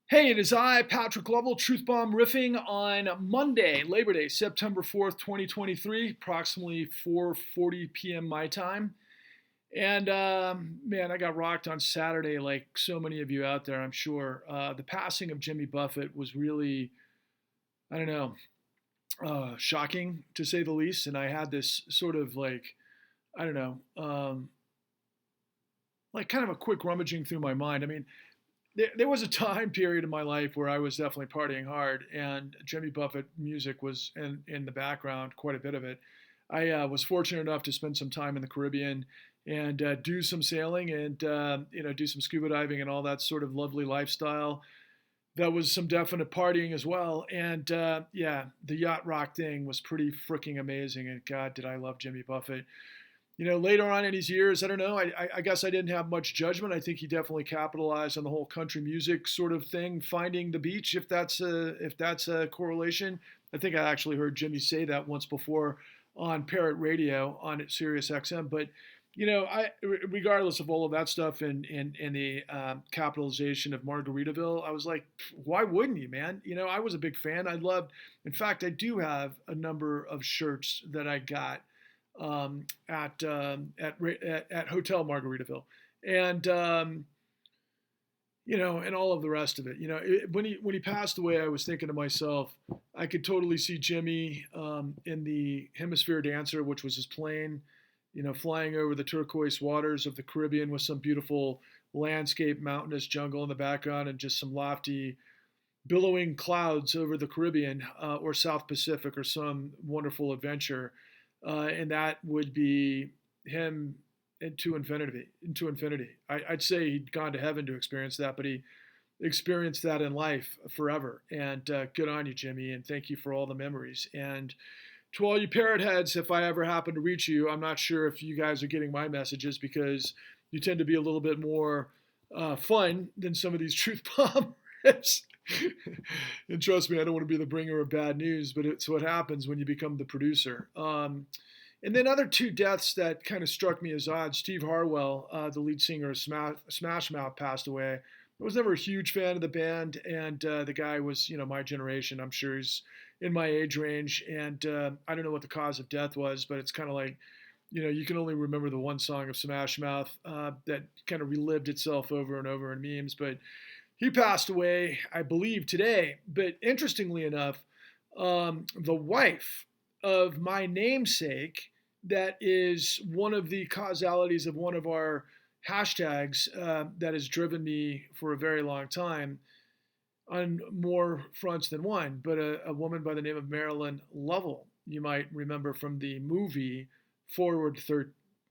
Hey, it is I, Patrick Lovell, Truth Bomb riffing on Monday, Labor Day, September 4th, 2023, approximately 4:40 p.m. my time. And man, I got rocked on Saturday, like so many of you out there, I'm sure. The passing of Jimmy Buffett was really, I don't know, shocking to say the least. And I had this sort of like, I don't know, like kind of a quick rummaging through my mind. I mean, there was a time period in my life where I was definitely partying hard, and Jimmy Buffett music was in the background, quite a bit of it. I was fortunate enough to spend some time in the Caribbean and do some sailing and do some scuba diving and all that sort of lovely lifestyle. That was some definite partying as well, and yeah, the yacht rock thing was pretty freaking amazing. And God, did I love Jimmy Buffett. Later on in his years, I don't know. I guess I didn't have much judgment. I think he definitely capitalized on the whole country music sort of thing, finding the beach, if that's a correlation. I think I actually heard Jimmy say that once before on Parrot Radio on Sirius XM. But regardless of all of that stuff and the capitalization of Margaritaville, I was like, why wouldn't you, man? I was a big fan. I loved. In fact, I do have a number of shirts that I got at Hotel Margaritaville, and and all of the rest of it. When he passed away, I was thinking to myself, I could totally see Jimmy in the Hemisphere Dancer, which was his plane, flying over the turquoise waters of the Caribbean with some beautiful landscape, mountainous jungle in the background, and just some lofty billowing clouds over the Caribbean or South Pacific or some wonderful adventure, and that would be him into infinity. Into infinity. I'd say he'd gone to heaven to experience that, but he experienced that in life forever. And good on you, Jimmy, and thank you for all the memories. And to all you parrot heads, if I ever happen to reach you, I'm not sure if you guys are getting my messages because you tend to be a little bit more fun than some of these truth bomb riffs. And trust me, I don't want to be the bringer of bad news, but it's what happens when you become the producer. And then other two deaths that kind of struck me as odd. Steve Harwell, the lead singer of Smash Mouth, passed away. I was never a huge fan of the band, and the guy was, my generation. I'm sure he's in my age range, and I don't know what the cause of death was, but it's kind of like, you can only remember the one song of Smash Mouth that kind of relived itself over and over in memes. But he passed away, I believe, today. But interestingly enough, the wife of my namesake, that is one of the causalities of one of our hashtags that has driven me for a very long time on more fronts than one, but a woman by the name of Marilyn Lovell. You might remember from the movie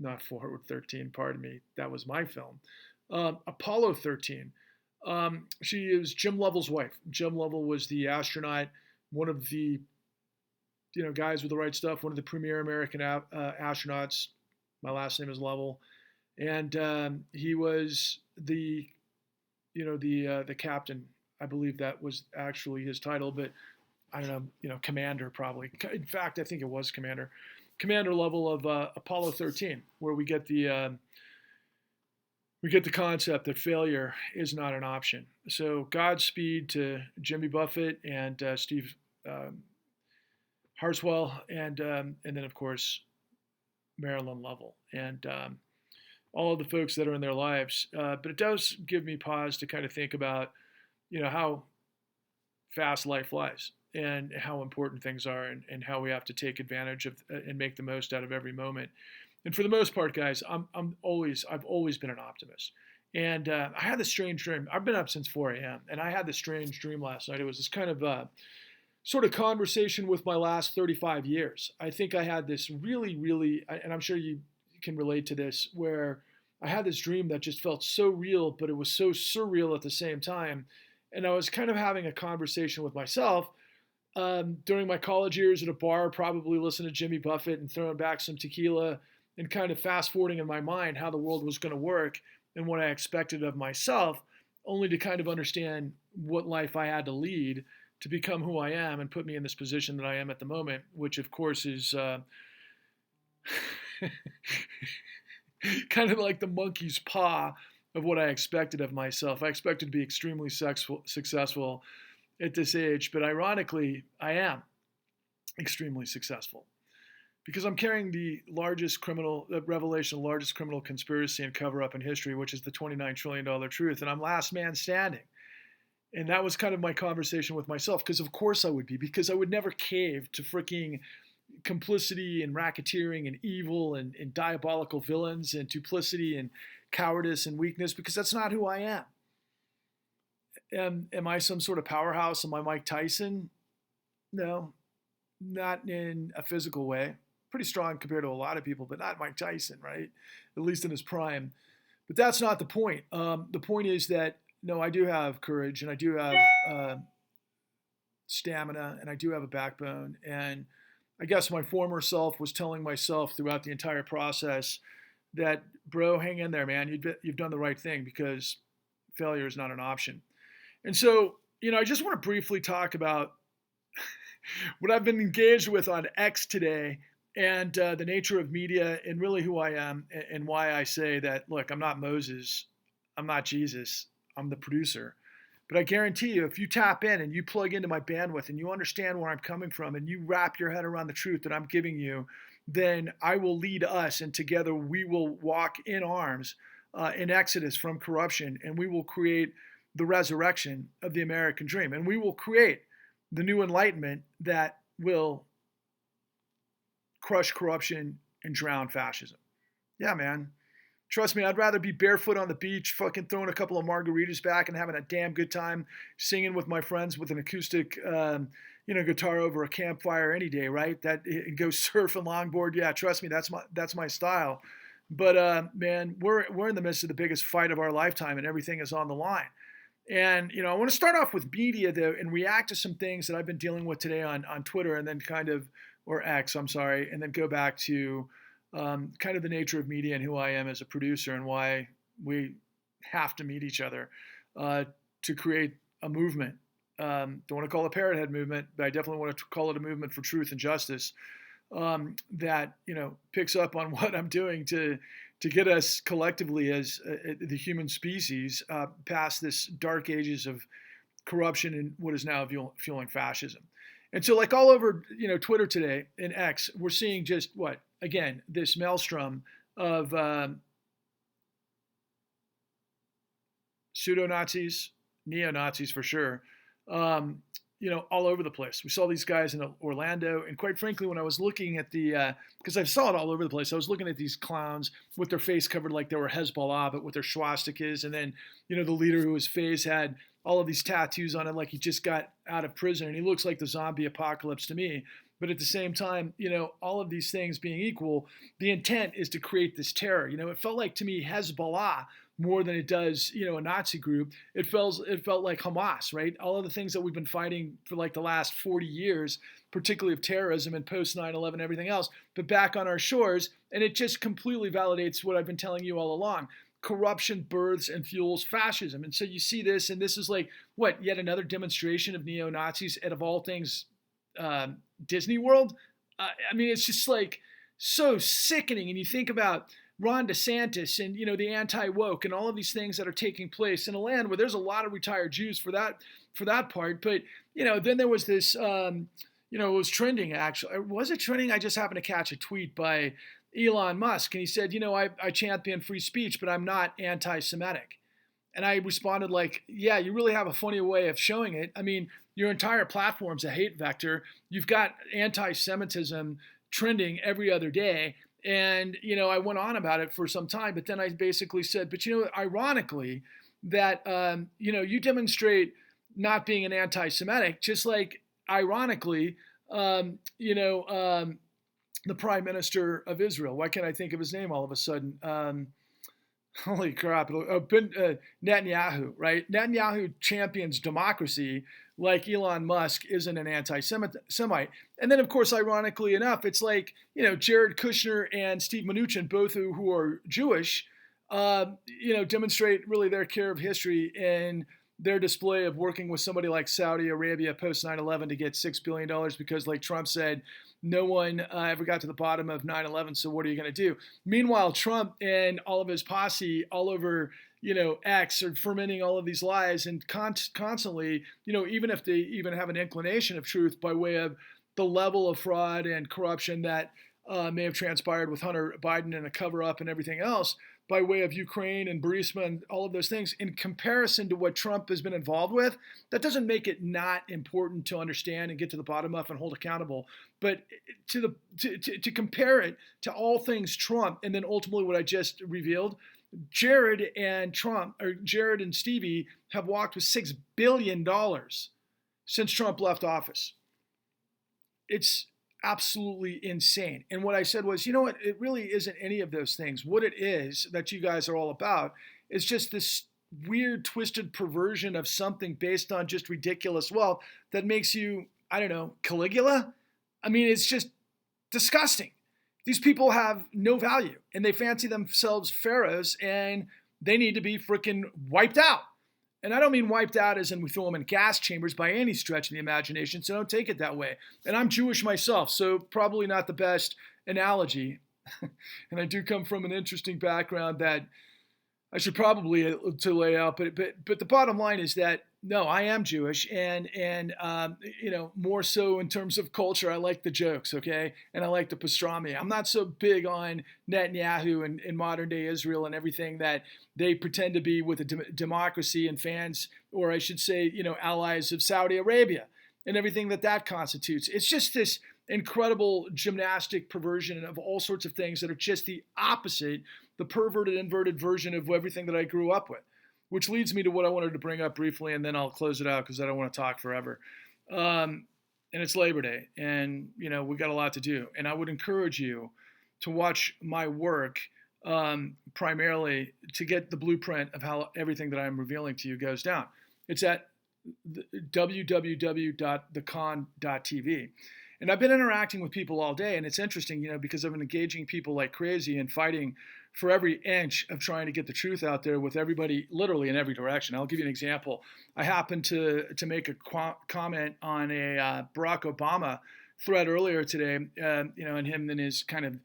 not Forward 13, pardon me, that was my film, Apollo 13. She is Jim Lovell's wife. Jim Lovell was the astronaut, one of the guys with the right stuff, one of the premier American astronauts. My last name is Lovell, and he was the captain. I believe that was actually his title, but I don't know, commander probably. In fact, I think it was Commander Lovell of Apollo 13, where we get the concept that failure is not an option. So Godspeed to Jimmy Buffett and Steve Hartswell, and then of course Marilyn Lovell and all of the folks that are in their lives. But it does give me pause to kind of think about how fast life flies and how important things are, and how we have to take advantage of and make the most out of every moment. And for the most part, guys, I've always been an optimist. And I had this strange dream. I've been up since 4 a.m. and I had this strange dream last night. It was this kind of sort of conversation with my last 35 years. I think I had this really, really, and I'm sure you can relate to this, where I had this dream that just felt so real, but it was so surreal at the same time. And I was kind of having a conversation with myself during my college years at a bar, probably listening to Jimmy Buffett and throwing back some tequila and kind of fast forwarding in my mind how the world was going to work and what I expected of myself, only to kind of understand what life I had to lead to become who I am and put me in this position that I am at the moment, which of course is kind of like the monkey's paw of what I expected of myself. I expected to be extremely successful at this age, but ironically, I am extremely successful because I'm carrying the largest criminal revelation, the largest criminal conspiracy and cover up in history, which is the $29 trillion truth. And I'm last man standing. And that was kind of my conversation with myself, because of course I would be, because I would never cave to freaking complicity and racketeering and evil and diabolical villains and duplicity and cowardice and weakness, because that's not who I am. Am I some sort of powerhouse? Am I Mike Tyson? No, not in a physical way. Pretty strong compared to a lot of people, but not Mike Tyson, right? At least in his prime. But that's not the point. The point is that, no, I do have courage, and I do have stamina, and I do have a backbone. And I guess my former self was telling myself throughout the entire process that, bro, hang in there, man. You've done the right thing, because failure is not an option. And so, I just want to briefly talk about what I've been engaged with on X today, and the nature of media, and really who I am, and why I say that, look, I'm not Moses, I'm not Jesus, I'm the producer. But I guarantee you, if you tap in and you plug into my bandwidth and you understand where I'm coming from and you wrap your head around the truth that I'm giving you, then I will lead us, and together we will walk in arms in exodus from corruption, and we will create the resurrection of the American dream. And we will create the new enlightenment that will crush corruption and drown fascism. Yeah, man. Trust me, I'd rather be barefoot on the beach, fucking throwing a couple of margaritas back and having a damn good time singing with my friends with an acoustic, guitar over a campfire any day, right? That go surf and longboard. Yeah, trust me, that's my style. But man, we're in the midst of the biggest fight of our lifetime, and everything is on the line. And I want to start off with media though, and react to some things that I've been dealing with today on Twitter, and then or X, I'm sorry, and then go back to kind of the nature of media and who I am as a producer, and why we have to meet each other to create a movement. Don't want to call it a parrot head movement, but I definitely want to call it a movement for truth and justice that picks up on what I'm doing to get us collectively as the human species past this dark ages of corruption and what is now fueling fascism. And so, like all over Twitter today and X, we're seeing just again, this maelstrom of pseudo-Nazis, neo-Nazis for sure, all over the place. We saw these guys in Orlando, and quite frankly, when I was looking at because I saw it all over the place, I was looking at these clowns with their face covered like they were Hezbollah, but with their swastikas, and then, the leader whose face had all of these tattoos on it like he just got out of prison, and he looks like the zombie apocalypse to me. But at the same time, all of these things being equal, the intent is to create this terror. It felt like to me Hezbollah more than it does, a Nazi group. It felt like Hamas, right? All of the things that we've been fighting for like the last 40 years, particularly of terrorism and post 9/11, everything else, but back on our shores. And it just completely validates what I've been telling you all along. Corruption births and fuels fascism. And so you see this, and this is like, yet another demonstration of neo-Nazis, and of all things, Disney World. It's just like so sickening. And you think about Ron DeSantis and the anti-woke and all of these things that are taking place in a land where there's a lot of retired Jews for that part. But then there was this it was trending, actually. Was it trending? I just happened to catch a tweet by Elon Musk, and he said, I champion free speech, but I'm not anti-Semitic. And I responded like, yeah, you really have a funny way of showing it. Your entire platform's a hate vector. You've got anti-Semitism trending every other day. And, I went on about it for some time, but then I basically said, but ironically, that, you demonstrate not being an anti-Semitic, just like, ironically, the Prime Minister of Israel. Why can't I think of his name all of a sudden? Holy crap. Netanyahu, right? Netanyahu champions democracy like Elon Musk isn't an anti-Semite. And then, of course, ironically enough, it's like, Jared Kushner and Steve Mnuchin, both who are Jewish, demonstrate really their care of history in their display of working with somebody like Saudi Arabia post 9/11 to get $6 billion because, like Trump said, no one ever got to the bottom of 9/11. So what are you going to do? Meanwhile, Trump and all of his posse all over, X are fermenting all of these lies and constantly, even if they even have an inclination of truth by way of the level of fraud and corruption that may have transpired with Hunter Biden and a cover up and everything else, by way of Ukraine and Burisma and all of those things, in comparison to what Trump has been involved with, that doesn't make it not important to understand and get to the bottom of and hold accountable. But to compare it to all things Trump, and then ultimately what I just revealed, Jared and Stevie have walked with $6 billion since Trump left office. It's absolutely insane. And what I said was, you know what? It really isn't any of those things. What it is that you guys are all about is just this weird, twisted perversion of something based on just ridiculous wealth that makes you, I don't know, Caligula? I mean, it's just disgusting. These people have no value and they fancy themselves pharaohs and they need to be freaking wiped out. And I don't mean wiped out as in we throw them in gas chambers by any stretch of the imagination, so don't take it that way. And I'm Jewish myself, so probably not the best analogy. And I do come from an interesting background that I should probably to lay out. But the bottom line is that, no, I am Jewish, and more so in terms of culture, I like the jokes, okay? And I like the pastrami. I'm not so big on Netanyahu and in modern day Israel and everything that they pretend to be with a democracy and fans, or I should say, allies of Saudi Arabia and everything that constitutes. It's just this incredible gymnastic perversion of all sorts of things that are just the opposite, the perverted, inverted version of everything that I grew up with. Which leads me to what I wanted to bring up briefly, and then I'll close it out because I don't want to talk forever. And it's Labor Day, and we got a lot to do. And I would encourage you to watch my work primarily to get the blueprint of how everything that I'm revealing to you goes down. It's at www.thecon.tv. And I've been interacting with people all day, and it's interesting, because I've been engaging people like crazy and fighting for every inch of trying to get the truth out there with everybody, literally in every direction. I'll give you an example. I happened to make a comment on a Barack Obama thread earlier today, and him and his kind of,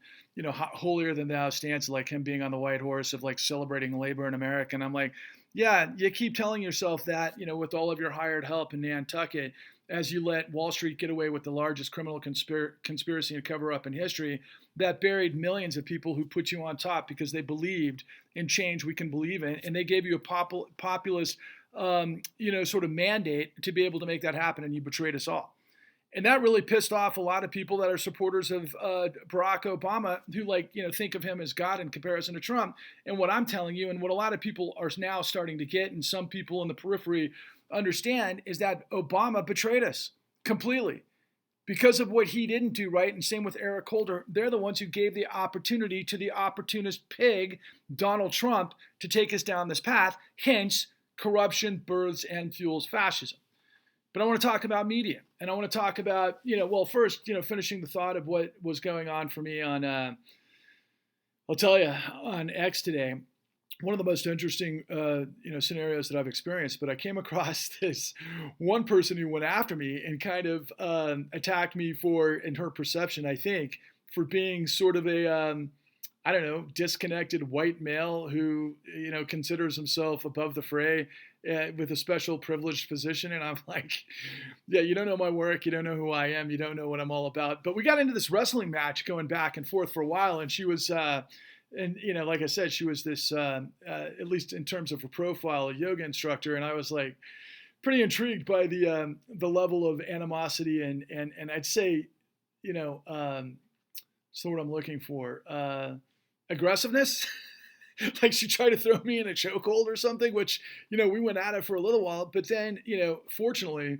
holier than thou stance, like him being on the white horse of like celebrating labor in America. And I'm like, yeah, you keep telling yourself that, with all of your hired help in Nantucket, as you let Wall Street get away with the largest criminal conspiracy and cover-up in history that buried millions of people who put you on top because they believed in change we can believe in, and they gave you a populist, sort of mandate to be able to make that happen, and you betrayed us all. And that really pissed off a lot of people that are supporters of Barack Obama who think of him as God in comparison to Trump. And what I'm telling you, and what a lot of people are now starting to get, and some people in the periphery understand, is that Obama betrayed us completely because of what he didn't do right. And same with Eric Holder. They're the ones who gave the opportunity to the opportunist pig, Donald Trump, to take us down this path. Hence, corruption births and fuels fascism. But I want to talk about media. And I want to talk about, first, finishing the thought of what was going on for me on, I'll tell you, on X today. One of the most interesting, scenarios that I've experienced, but I came across this one person who went after me and kind of attacked me for, in her perception, I think, for being sort of a, disconnected white male who, considers himself above the fray with a special privileged position. And I'm like, yeah, you don't know my work. You don't know who I am. You don't know what I'm all about. But we got into this wrestling match going back and forth for a while. And she was, like I said, she was this, at least in terms of her profile, a yoga instructor. And I was like pretty intrigued by the level of animosity and I'd say, so what I'm looking for, aggressiveness. Like she tried to throw me in a chokehold or something, which, we went at it for a little while, but then, fortunately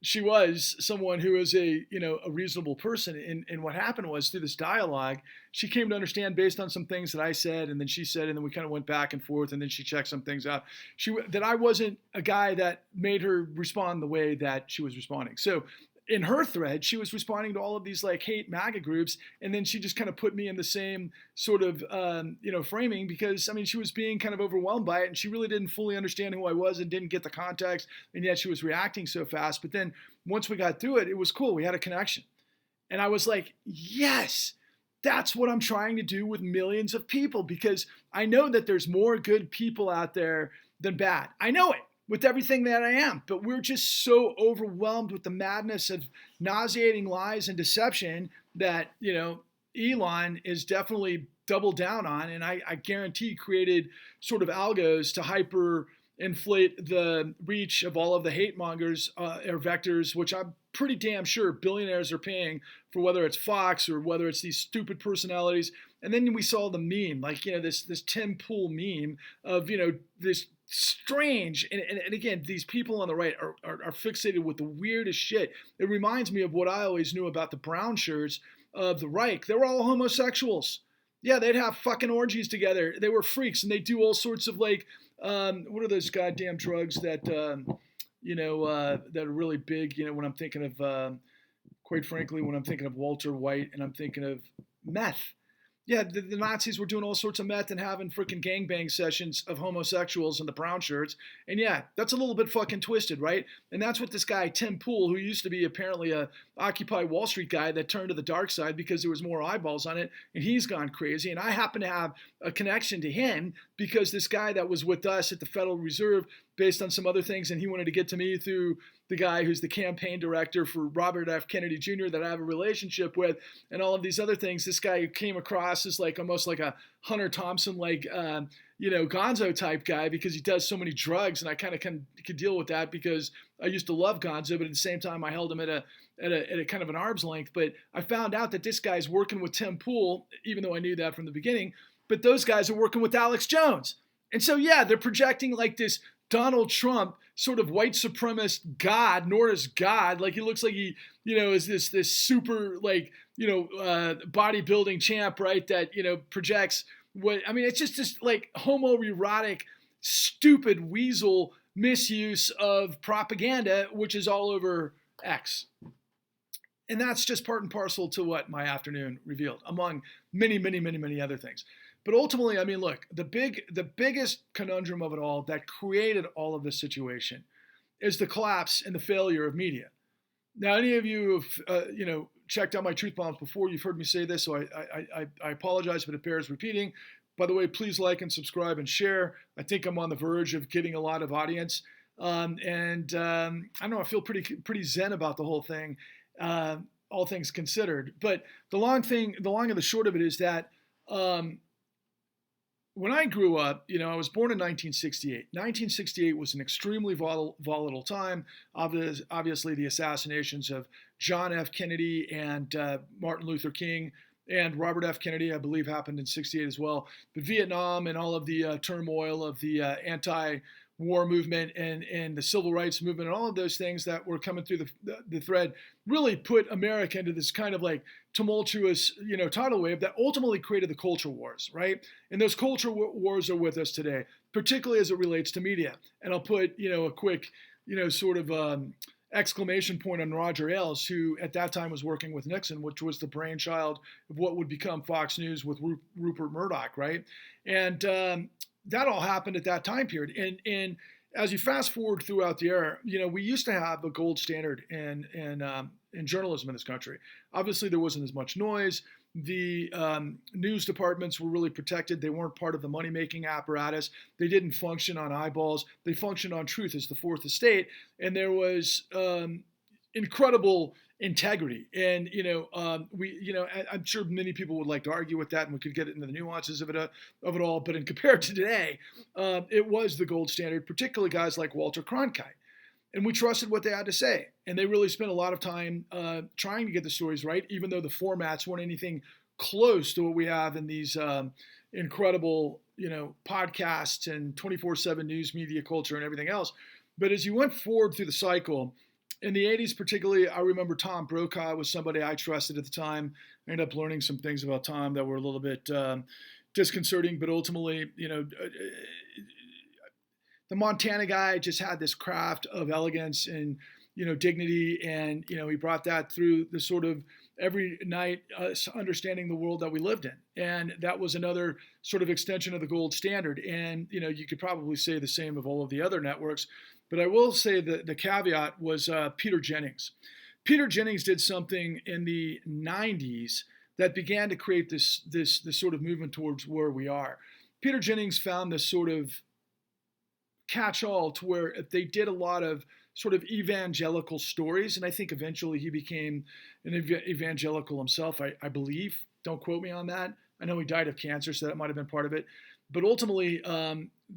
she was someone who is a reasonable person. And what happened was, through this dialogue, she came to understand based on some things that I said, and then she said, and then we kind of went back and forth, and then she checked some things out. That I wasn't a guy that made her respond the way that she was responding. So in her thread, she was responding to all of these like hate MAGA groups, and then she just kind of put me in the same sort of framing, because I mean she was being kind of overwhelmed by it, and she really didn't fully understand who I was and didn't get the context, and yet she was reacting so fast. But then once we got through it, it was cool. We had a connection, and I was like, yes. That's what I'm trying to do with millions of people, because I know that there's more good people out there than bad. I know it with everything that I am, but we're just so overwhelmed with the madness of nauseating lies and deception that, Elon is definitely doubled down on, and I guarantee created sort of algos to hyper inflate the reach of all of the hate mongers or vectors, which I'm pretty damn sure billionaires are paying for, whether it's Fox or whether it's these stupid personalities. And then we saw the meme, like, this Tim Pool meme of, this strange, and again, these people on the right are fixated with the weirdest shit. It reminds me of what I always knew about the brown shirts of the Reich. They were all homosexuals. Yeah, they'd have fucking orgies together. They were freaks, and they do all sorts of like, what are those goddamn drugs that, that are really big? When I'm thinking of, quite frankly, when I'm thinking of Walter White and I'm thinking of meth. Yeah, the Nazis were doing all sorts of meth and having freaking gangbang sessions of homosexuals in the brown shirts. And yeah, that's a little bit fucking twisted, right? And that's what this guy, Tim Pool, who used to be apparently a Occupy Wall Street guy that turned to the dark side because there was more eyeballs on it, and he's gone crazy. And I happen to have a connection to him because this guy that was with us at the Federal Reserve, based on some other things, and he wanted to get to me through the guy who's the campaign director for Robert F. Kennedy Jr. that I have a relationship with, and all of these other things. This guy came across as like almost like a Hunter Thompson, like, Gonzo type guy, because he does so many drugs, and I kind of could deal with that because I used to love Gonzo, but at the same time I held him at a kind of an arm's length. But I found out that this guy's working with Tim Pool, even though I knew that from the beginning. But those guys are working with Alex Jones, and so yeah, they're projecting like this Donald Trump sort of white supremacist god, Norris god, like he looks like he, is this super like, bodybuilding champ, right? That, projects what, I mean, it's just this like homoerotic, stupid weasel misuse of propaganda, which is all over X. And that's just part and parcel to what my afternoon revealed, among many, many, many, many other things. But ultimately, I mean, look, the biggest conundrum of it all that created all of this situation is the collapse and the failure of media. Now, any of you have, checked out my truth bombs before, you've heard me say this, so I apologize, but it bears repeating. By the way, please like and subscribe and share. I think I'm on the verge of getting a lot of audience. I don't know, I feel pretty zen about the whole thing, all things considered. But the long and the short of it is that, when I grew up, I was born in 1968. 1968 was an extremely volatile time. Obviously, the assassinations of John F. Kennedy and Martin Luther King and Robert F. Kennedy, I believe, happened in 68 as well. But Vietnam and all of the turmoil of the anti-war movement and the civil rights movement and all of those things that were coming through the thread really put America into this kind of like tumultuous, tidal wave that ultimately created the culture wars, right? And those culture wars are with us today, particularly as it relates to media. And I'll put, a quick, sort of exclamation point on Roger Ailes, who at that time was working with Nixon, which was the brainchild of what would become Fox News with Rupert Murdoch, right? And that all happened at that time period. And as you fast forward throughout the era, we used to have a gold standard in journalism in this country. Obviously, there wasn't as much noise. The news departments were really protected. They weren't part of the money-making apparatus. They didn't function on eyeballs. They functioned on truth as the fourth estate. And there was incredible integrity. And, I'm sure many people would like to argue with that, and we could get into the nuances of it all. But in compared to today, it was the gold standard, particularly guys like Walter Cronkite. And we trusted what they had to say. And they really spent a lot of time trying to get the stories right, even though the formats weren't anything close to what we have in these incredible, podcasts and 24/7 news media culture and everything else. But as you went forward through the cycle, in the 80s particularly, I remember Tom Brokaw was somebody I trusted at the time. I ended up learning some things about Tom that were a little bit disconcerting, but ultimately, the Montana guy just had this craft of elegance and dignity, and he brought that through the sort of every night understanding the world that we lived in, and that was another sort of extension of the gold standard. And you could probably say the same of all of the other networks, but I will say that the caveat was Peter Jennings. Peter Jennings did something in the 90s that began to create this sort of movement towards where we are. Peter Jennings found this sort of catch-all to where they did a lot of sort of evangelical stories, and I think eventually he became an evangelical himself, I believe. Don't quote me on that. I know he died of cancer, so that might have been part of it. But ultimately,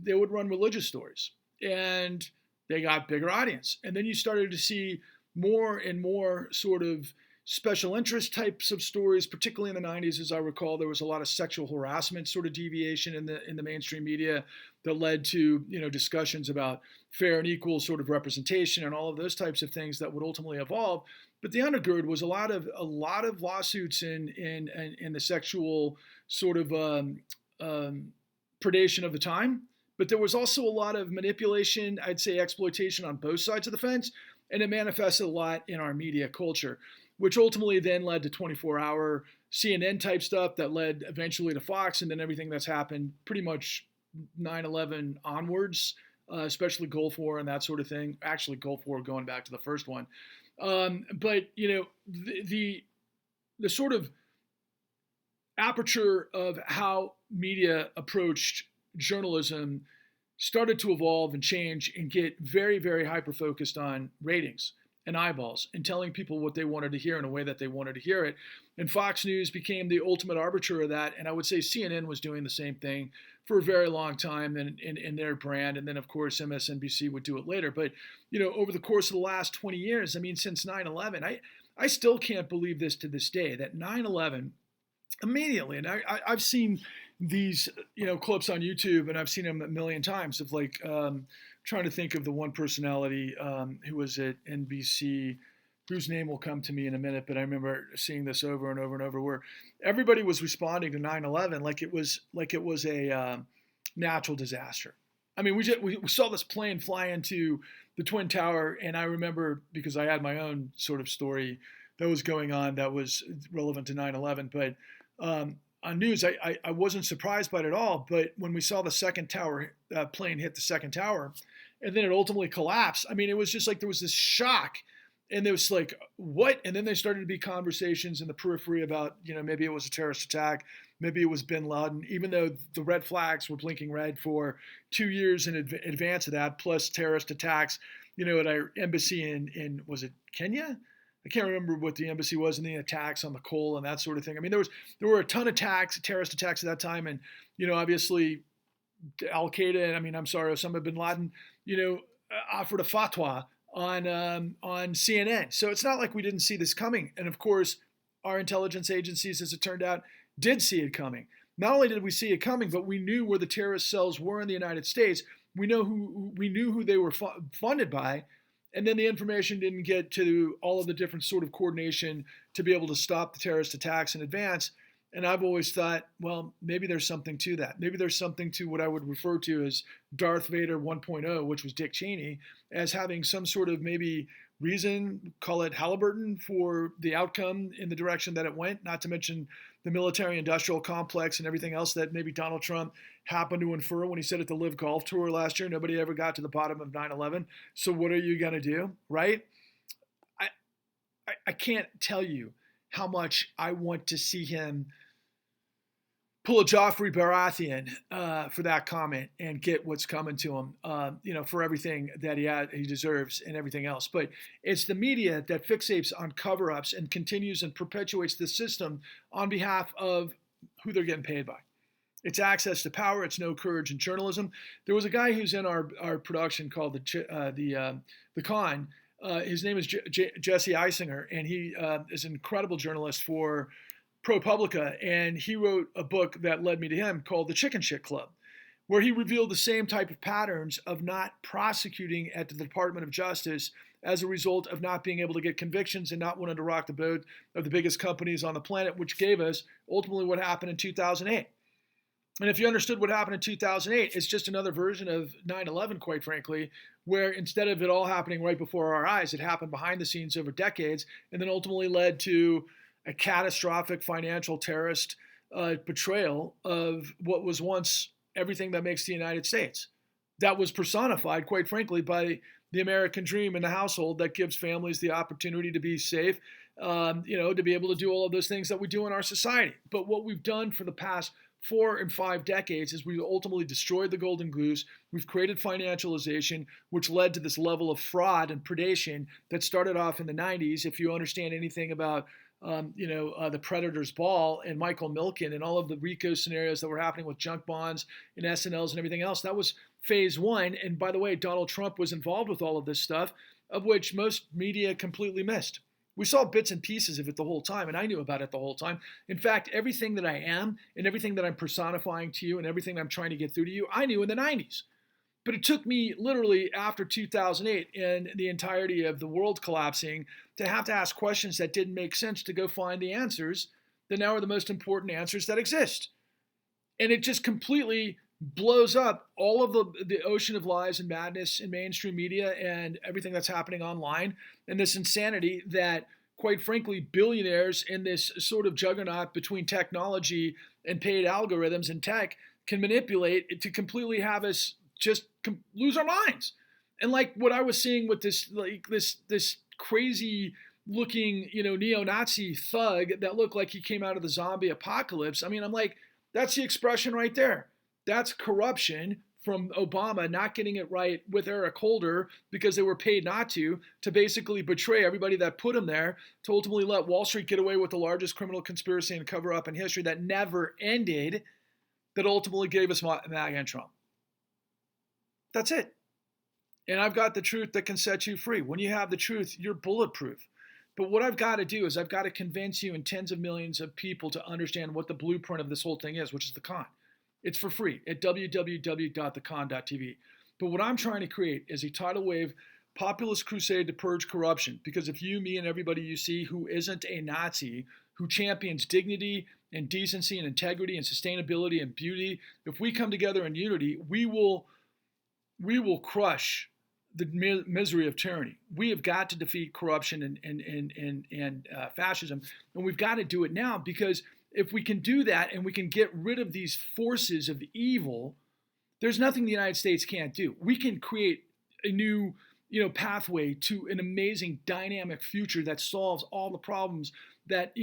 they would run religious stories, and they got bigger audience. And then you started to see more and more sort of special interest types of stories, particularly in the 90s. As I recall, there was a lot of sexual harassment sort of deviation in the mainstream media that led to discussions about fair and equal sort of representation and all of those types of things that would ultimately evolve. But the undergird was a lot of lawsuits in the sexual sort of predation of the time. But there was also a lot of manipulation, I'd say exploitation on both sides of the fence, and it manifested a lot in our media culture, which ultimately then led to 24-hour CNN type stuff that led eventually to Fox, and then everything that's happened pretty much 9/11 onwards, especially Gulf War and that sort of thing. Actually, Gulf War going back to the first one. But the sort of aperture of how media approached journalism started to evolve and change and get very, very hyper-focused on ratings and eyeballs and telling people what they wanted to hear in a way that they wanted to hear it. And Fox News became the ultimate arbiter of that. And I would say CNN was doing the same thing for a very long time in their brand. And then, of course, MSNBC would do it later. But, over the course of the last 20 years, I mean, since 9/11, I still can't believe this to this day, that 9/11 immediately, and I've seen these clips on YouTube, and I've seen them a million times of trying to think of the one personality who was at NBC, whose name will come to me in a minute, but I remember seeing this over and over and over, where everybody was responding to 9/11 like it was a natural disaster. I mean, we saw this plane fly into the Twin Tower, and I remember, because I had my own sort of story that was going on that was relevant to 9/11, but on news, I wasn't surprised by it at all. But when we saw the second tower plane hit the second tower, and then it ultimately collapsed, I mean, it was just like there was this shock, and there was like, what? And then there started to be conversations in the periphery about, maybe it was a terrorist attack, maybe it was bin Laden, even though the red flags were blinking red for 2 years in advance of that, plus terrorist attacks, at our embassy in was it Kenya? I can't remember what the embassy was, and the attacks on the coal and that sort of thing. I mean, there were a ton of terrorist attacks at that time, and obviously Al Qaeda, Osama bin Laden, offered a fatwa on CNN. So it's not like we didn't see this coming. And of course, our intelligence agencies, as it turned out, did see it coming. Not only did we see it coming, but we knew where the terrorist cells were in the United States. We knew who they were funded by. And then the information didn't get to all of the different sort of coordination to be able to stop the terrorist attacks in advance. And I've always thought, well, maybe there's something to that. Maybe there's something to what I would refer to as Darth Vader 1.0, which was Dick Cheney, as having some sort of maybe reason, call it Halliburton, for the outcome in the direction that it went, not to mention the military-industrial complex and everything else that maybe Donald Trump happened to infer when he said at the Live Golf Tour last year, nobody ever got to the bottom of 9/11. So what are you going to do, right? I can't tell you how much I want to see him pull a Joffrey Baratheon for that comment and get what's coming to him, for everything that he deserves and everything else. But it's the media that fixates on cover-ups and continues and perpetuates the system on behalf of who they're getting paid by. It's access to power. It's no courage in journalism. There was a guy who's in our production called the Con. His name is Jesse Eisinger, and he is an incredible journalist for ProPublica, and he wrote a book that led me to him called The Chicken Shit Club, where he revealed the same type of patterns of not prosecuting at the Department of Justice as a result of not being able to get convictions and not wanting to rock the boat of the biggest companies on the planet, which gave us ultimately what happened in 2008. And if you understood what happened in 2008, it's just another version of 9/11, quite frankly, where instead of it all happening right before our eyes, it happened behind the scenes over decades, and then ultimately led to a catastrophic financial terrorist betrayal of what was once everything that makes the United States. That was personified, quite frankly, by the American dream in the household that gives families the opportunity to be safe, to be able to do all of those things that we do in our society. But what we've done for the past 4 and 5 decades is we've ultimately destroyed the golden goose. We've created financialization, which led to this level of fraud and predation that started off in the 90s. If you understand anything about the Predator's Ball and Michael Milken and all of the RICO scenarios that were happening with junk bonds and SNLs and everything else, that was phase one. And by the way, Donald Trump was involved with all of this stuff, of which most media completely missed. We saw bits and pieces of it the whole time, and I knew about it the whole time. In fact, everything that I am and everything that I'm personifying to you and everything that I'm trying to get through to you, I knew in the 90s. But it took me literally after 2008 and the entirety of the world collapsing to have to ask questions that didn't make sense to go find the answers that now are the most important answers that exist. And it just completely blows up all of the ocean of lies and madness in mainstream media and everything that's happening online, and this insanity that, quite frankly, billionaires in this sort of juggernaut between technology and paid algorithms and tech can manipulate to completely have us just lose our minds. And like what I was seeing with this crazy looking, neo-Nazi thug that looked like he came out of the zombie apocalypse. I mean, I'm like, that's the expression right there. That's corruption from Obama not getting it right with Eric Holder because they were paid not to basically betray everybody that put him there, to ultimately let Wall Street get away with the largest criminal conspiracy and cover up in history that never ended, that ultimately gave us MAGA and Trump. That's it. And I've got the truth that can set you free. When you have the truth, you're bulletproof. But what I've got to do is I've got to convince you and tens of millions of people to understand what the blueprint of this whole thing is, which is the con. It's for free at www.thecon.tv. But what I'm trying to create is a tidal wave populist crusade to purge corruption. Because if you, me, and everybody you see who isn't a Nazi, who champions dignity and decency and integrity and sustainability and beauty, if we come together in unity, we will crush the misery of tyranny. We have got to defeat corruption and fascism, and we've got to do it now, because if we can do that and we can get rid of these forces of evil, there's nothing the United States can't do. We can create a new, pathway to an amazing dynamic future that solves all the problems that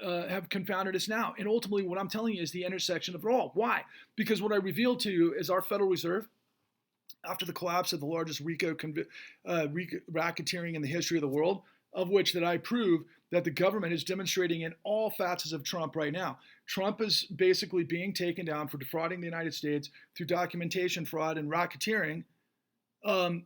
have confounded us now. And ultimately, what I'm telling you is the intersection of it all. Why? Because what I revealed to you is our Federal Reserve, after the collapse of the largest RICO racketeering in the history of the world, of which that I prove that the government is demonstrating in all facets of Trump right now. Trump is basically being taken down for defrauding the United States through documentation fraud and racketeering. To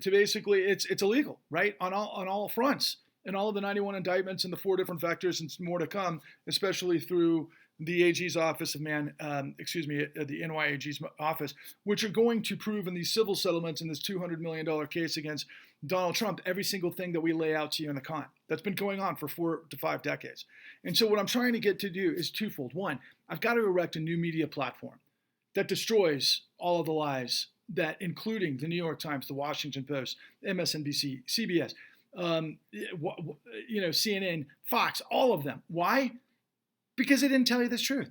basically it's illegal, right, on all fronts, and all of the 91 indictments and the 4 different vectors and more to come, especially through the AG's office of the NYAG's office, which are going to prove in these civil settlements in this $200 million case against Donald Trump every single thing that we lay out to you in the con. That's been going on for 4 to 5 decades. And so what I'm trying to get to do is twofold. One, I've got to erect a new media platform that destroys all of the lies that, including the New York Times, the Washington Post, MSNBC, CBS, CNN, Fox, all of them. Why? Because they didn't tell you this truth.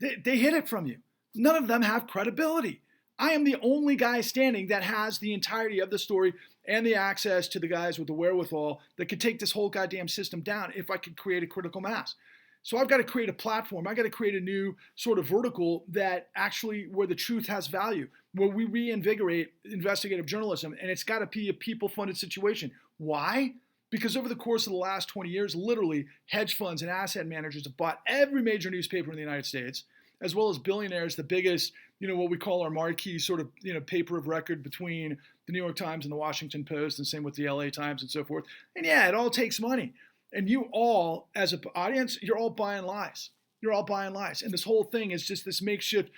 They hid it from you. None of them have credibility. I am the only guy standing that has the entirety of the story and the access to the guys with the wherewithal that could take this whole goddamn system down if I could create a critical mass. So I've got to create a platform. I've got to create a new sort of vertical that actually, where the truth has value, where we reinvigorate investigative journalism, and it's got to be a people-funded situation. Why? Because over the course of the last 20 years, literally, hedge funds and asset managers have bought every major newspaper in the United States, as well as billionaires, the biggest, what we call our marquee sort of, paper of record between the New York Times and the Washington Post, and same with the LA Times and so forth. And yeah, it all takes money. And you all, as an audience, you're all buying lies. You're all buying lies. And this whole thing is just this makeshift,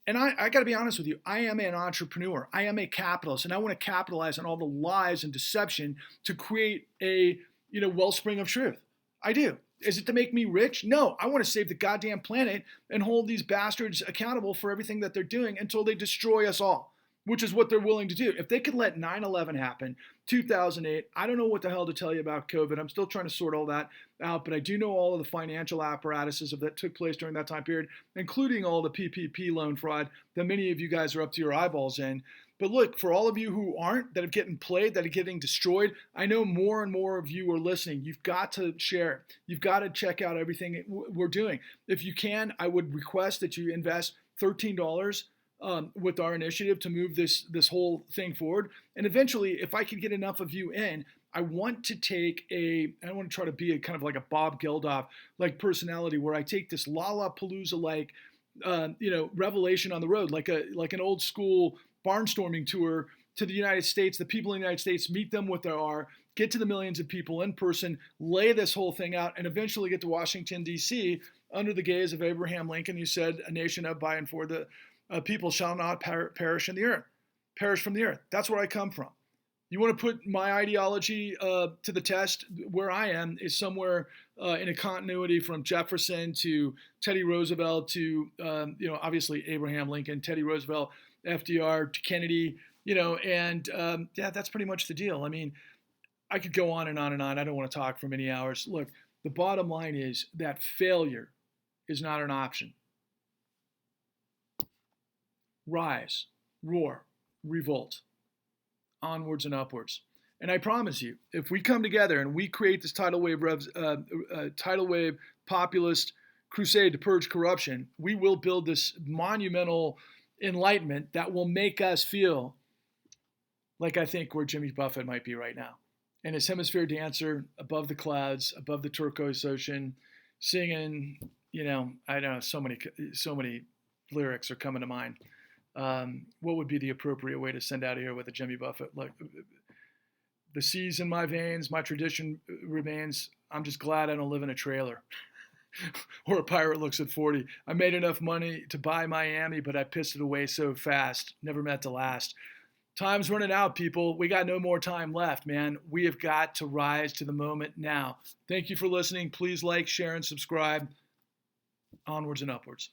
and I got to be honest with you, I am an entrepreneur. I am a capitalist, and I want to capitalize on all the lies and deception to create a, wellspring of truth. I do. Is it to make me rich? No, I want to save the goddamn planet and hold these bastards accountable for everything that they're doing until they destroy us all, which is what they're willing to do. If they could let 9/11 happen, 2008, I don't know what the hell to tell you about COVID. I'm still trying to sort all that out, but I do know all of the financial apparatuses that took place during that time period, including all the PPP loan fraud that many of you guys are up to your eyeballs in. But look, for all of you who aren't, that are getting played, that are getting destroyed, I know more and more of you are listening. You've got to share. You've got to check out everything we're doing. If you can, I would request that you invest $13 with our initiative to move this whole thing forward. And eventually, if I can get enough of you in, I want to I want to try to be a kind of like a Bob Geldof like personality where I take this Lollapalooza like revelation on the road, like an old school barnstorming tour to the United States. The people in the United States, meet them what they are, get to the millions of people in person, lay this whole thing out, and eventually get to Washington, D.C. under the gaze of Abraham Lincoln, who said, "A nation of, by, and for the people shall not perish from the earth." That's where I come from. You want to put my ideology to the test? Where I am is somewhere in a continuity from Jefferson to Teddy Roosevelt to obviously Abraham Lincoln, Teddy Roosevelt, FDR to Kennedy, that's pretty much the deal. I mean, I could go on and on and on. I don't want to talk for many hours. Look, the bottom line is that failure is not an option. Rise, roar, revolt, onwards and upwards. And I promise you, if we come together and we create this tidal wave populist crusade to purge corruption, we will build this monumental enlightenment that will make us feel like I think where Jimmy Buffett might be right now. And his hemisphere dancer above the clouds, above the turquoise ocean, singing, I don't know, so many lyrics are coming to mind. What would be the appropriate way to send out of here with a Jimmy Buffett? Look, the sea's in my veins, my tradition remains. I'm just glad I don't live in a trailer. Or a pirate looks at 40. I made enough money to buy Miami, but I pissed it away so fast. Never meant to last. Time's running out, people. We got no more time left, man. We have got to rise to the moment now. Thank you for listening. Please like, share, and subscribe. Onwards and upwards.